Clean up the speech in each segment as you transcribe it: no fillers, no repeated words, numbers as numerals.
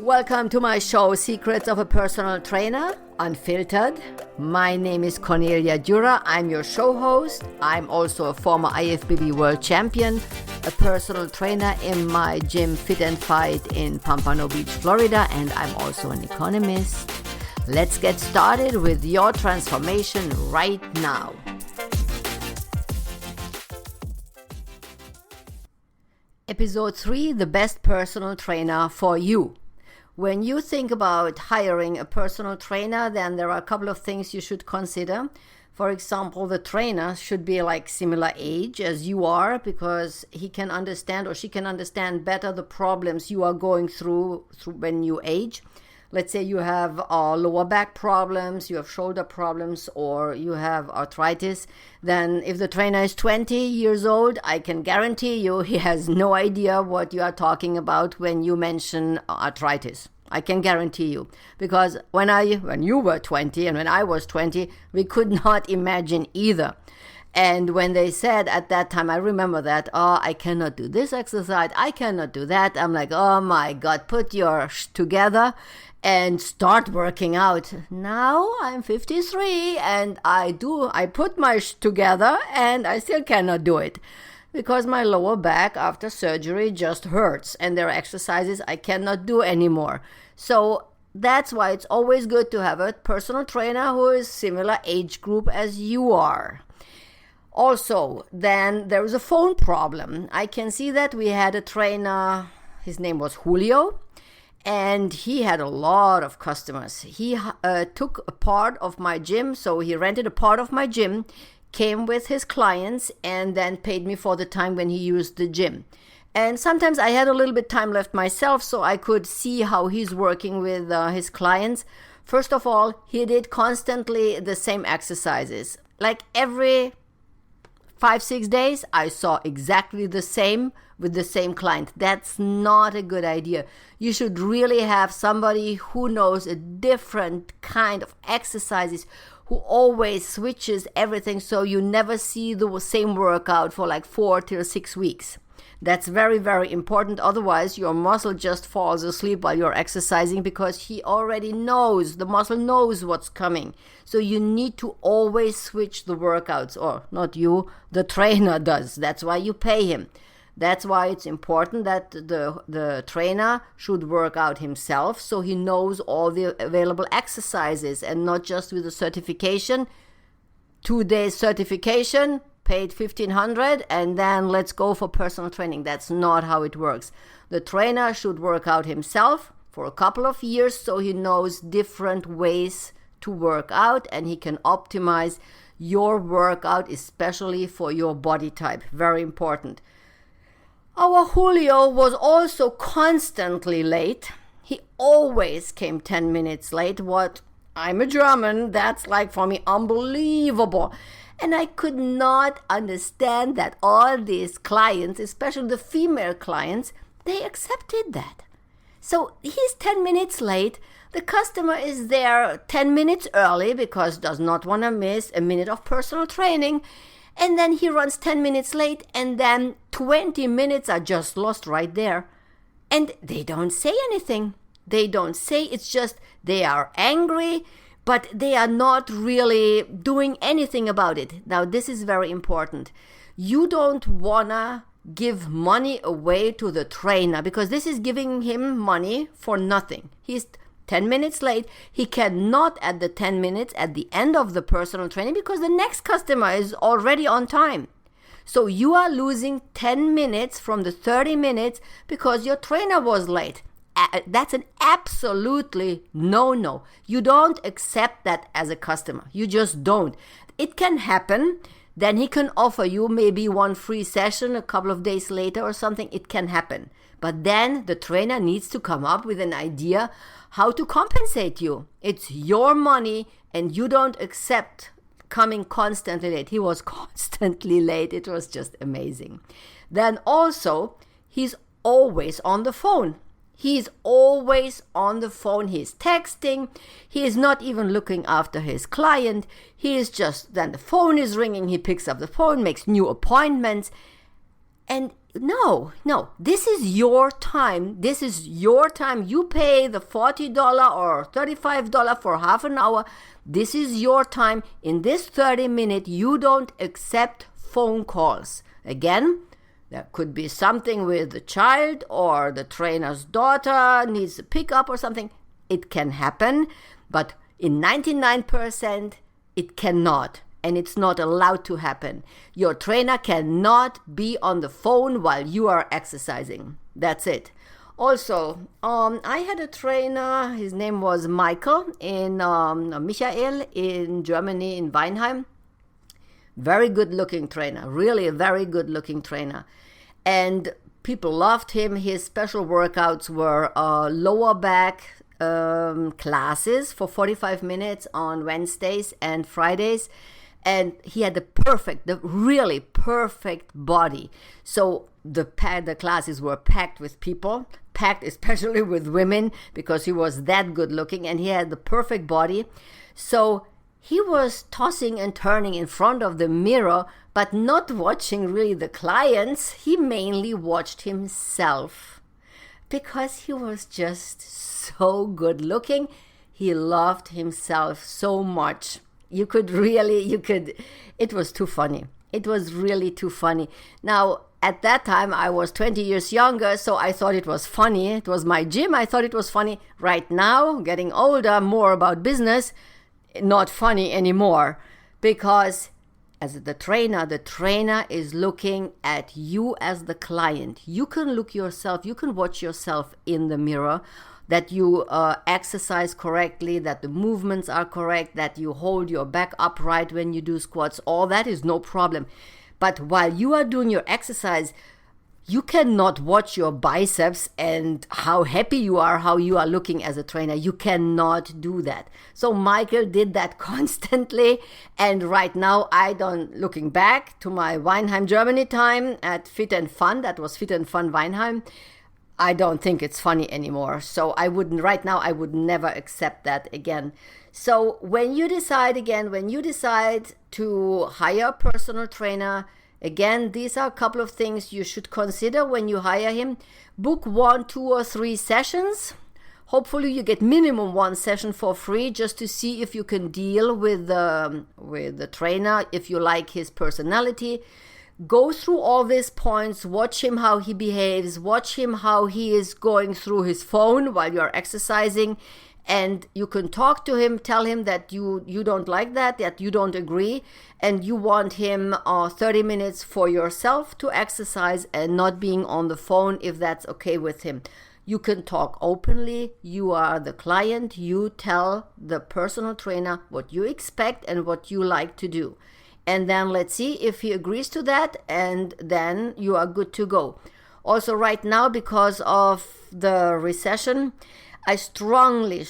Welcome to my show, Secrets of a Personal Trainer, Unfiltered. My name is Cornelia Dura. I'm your show host. I'm also a former IFBB World Champion, a personal trainer in my gym Fit and Fight in Pompano Beach, Florida, and I'm also an economist. Let's get started with your transformation right now. Episode 3, the best personal trainer for you. When you think about hiring a personal trainer, then there are a couple of things you should consider. For example, the trainer should be like similar age as you are, because he can understand or she can understand better the problems you are going through when you age. Let's say you have lower back problems, you have shoulder problems, or you have arthritis. Then if the trainer is 20 years old, I can guarantee you he has no idea what you are talking about when you mention arthritis. I can guarantee you. Because when you were 20 and when I was 20, we could not imagine either. And when they said at that time, I remember that, I cannot do this exercise, I cannot do that. I'm like, oh my God, put your together and start working out. Now I'm 53 and I put my together and I still cannot do it because my lower back after surgery just hurts and there are exercises I cannot do anymore. So that's why it's always good to have a personal trainer who is similar age group as you are. Also, then there is a phone problem. I can see that we had a trainer, his name was Julio, and he had a lot of customers. He took a part of my gym, so he rented a part of my gym, came with his clients, and then paid me for the time when he used the gym. And sometimes I had a little bit time left myself, so I could see how he's working with his clients. First of all, he did constantly the same exercises. Like every 5-6 days, I saw exactly the same with the same client. That's not a good idea. You should really have somebody who knows a different kind of exercises, who always switches everything so you never see the same workout for like 4 to 6 weeks. That's very, very important. Otherwise, your muscle just falls asleep while you're exercising because he already knows, the muscle knows what's coming. So you need to always switch the workouts, or not you, the trainer does. That's why you pay him. That's why it's important that the trainer should work out himself so he knows all the available exercises and not just with a certification, 2 days certification, paid $1,500 and then let's go for personal training. That's not how it works. The trainer should work out himself for a couple of years so he knows different ways to work out and he can optimize your workout, especially for your body type. Very important. Our Julio was also constantly late. He always came 10 minutes late. I'm a German, that's like for me unbelievable. And I could not understand that all these clients, especially the female clients, they accepted that. So he's 10 minutes late. The customer is there 10 minutes early because does not want to miss a minute of personal training. And then he runs 10 minutes late and then 20 minutes are just lost right there. And they don't say anything. They don't say, it's just they are angry, but they are not really doing anything about it. Now, this is very important. You don't want to give money away to the trainer because this is giving him money for nothing. He's 10 minutes late. He cannot add the 10 minutes at the end of the personal training because the next customer is already on time. So you are losing 10 minutes from the 30 minutes because your trainer was late. That's an absolutely no. You don't accept that as a customer. You just don't. It can happen. Then he can offer you maybe one free session a couple of days later or something. It can happen. But then the trainer needs to come up with an idea how to compensate you. It's your money and you don't accept coming constantly late. He was constantly late. It was just amazing. Then also, he's always on the phone. He's always on the phone. He's texting. He is not even looking after his client. He is just, then the phone is ringing. He picks up the phone, makes new appointments. And no, this is your time. This is your time. You pay the $40 or $35 for half an hour. This is your time. In this 30 minutes, you don't accept phone calls. Again, there could be something with the child or the trainer's daughter needs a pickup or something. It can happen, but in 99%, it cannot. And it's not allowed to happen. Your trainer cannot be on the phone while you are exercising. That's it. Also, I had a trainer, his name was Micheal, in Micheal in Germany, in Weinheim. Very good looking trainer, really a very good looking trainer. And people loved him. His special workouts were lower back classes for 45 minutes on Wednesdays and Fridays. And he had the really perfect body. So the classes were packed with people, packed especially with women, because he was that good looking and he had the perfect body. So he was tossing and turning in front of the mirror, but not watching really the clients. He mainly watched himself because he was just so good looking. He loved himself so much. It was too funny. It was really too funny. Now, at that time, I was 20 years younger, so I thought it was funny. It was my gym. I thought it was funny. Right now, getting older, more about business, not funny anymore. Because as the trainer is looking at you as the client. You can look yourself, you can watch yourself in the mirror, that you exercise correctly, that the movements are correct, that you hold your back upright when you do squats. All that is no problem. But while you are doing your exercise, you cannot watch your biceps and how happy you are, how you are looking as a trainer. You cannot do that. So Micheal did that constantly. And right now, looking back to my Weinheim, Germany time at Fit and Fun, that was Fit and Fun Weinheim, I don't think it's funny anymore. So I would never accept that again. So when you decide to hire a personal trainer, again, these are a couple of things you should consider when you hire him. Book 1, 2, or 3 sessions. Hopefully you get minimum 1 session for free just to see if you can deal with the trainer, if you like his personality. Go through all these points, watch him how he behaves, watch him how he is going through his phone while you're exercising, and you can talk to him, tell him that you don't like that you don't agree, and you want him 30 minutes for yourself to exercise and not being on the phone, if that's okay with him. You can talk openly. You are the client. You tell the personal trainer what you expect and what you like to do. And then let's see if he agrees to that, and then you are good to go. Also, right now, because of the recession, I strongly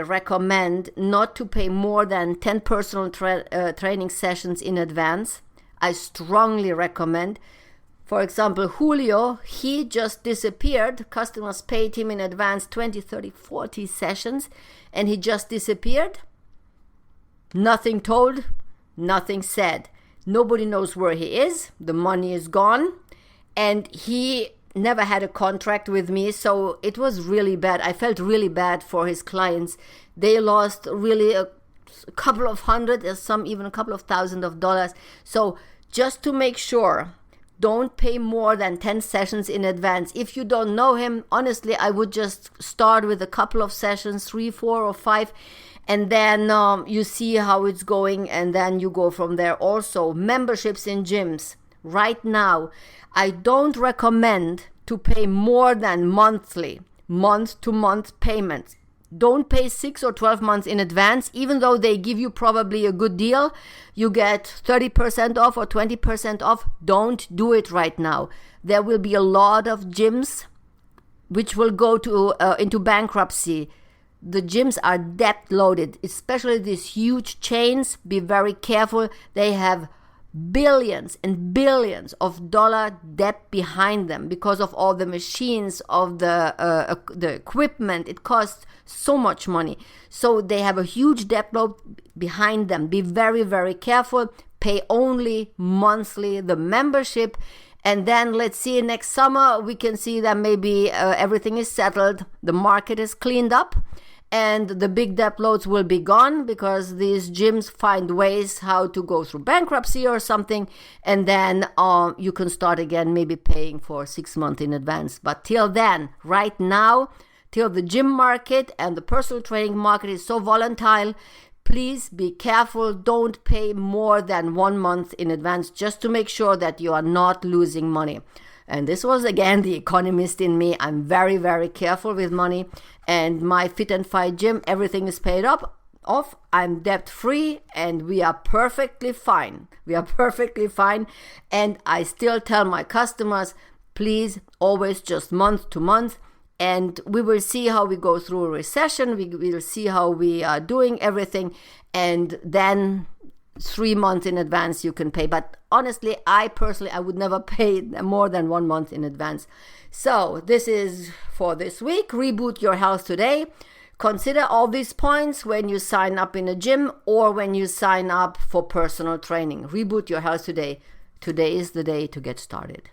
recommend not to pay more than 10 personal training sessions in advance. I strongly recommend. For example, Julio, he just disappeared. Customers paid him in advance 20, 30, 40 sessions, and he just disappeared. Nothing told. Nothing said. Nobody knows where he is. The money is gone. And he never had a contract with me, so it was really bad. I felt really bad for his clients. They lost really a couple of hundred, or some even a couple of $1,000s. So just to make sure, don't pay more than 10 sessions in advance. If you don't know him, honestly, I would just start with a couple of sessions, 3, 4, or 5, and then you see how it's going, and then you go from there. Also, memberships in gyms. Right now, I don't recommend to pay more than month-to-month payments. Don't pay 6 or 12 months in advance, even though they give you probably a good deal. You get 30% off or 20% off. Don't do it right now. There will be a lot of gyms which will go into bankruptcy. The gyms are debt loaded, especially these huge chains. Be very careful. They have billions and billions of dollar debt behind them because of all the machines, of the equipment. It costs so much money. So they have a huge debt load behind them. Be very, very careful. Pay only monthly the membership, And then let's see, next summer we can see that maybe everything is settled, the market is cleaned up, and the big debt loads will be gone because these gyms find ways how to go through bankruptcy or something, and then you can start again maybe paying for 6 months in advance. But till then, right now, till the gym market and the personal training market is so volatile, please be careful. Don't pay more than 1 month in advance just to make sure that you are not losing money. And this was again the economist in me. I'm very, very careful with money. And my Fit and Fight gym, everything is paid off. I'm debt free and we are perfectly fine. And I still tell my customers, please always just month to month. And we will see how we go through a recession. We will see how we are doing everything. And then 3 months in advance you can pay. But honestly, I would never pay more than 1 month in advance. So this is for this week. Reboot your health today. Consider all these points when you sign up in a gym or when you sign up for personal training. Reboot your health today. Today is the day to get started.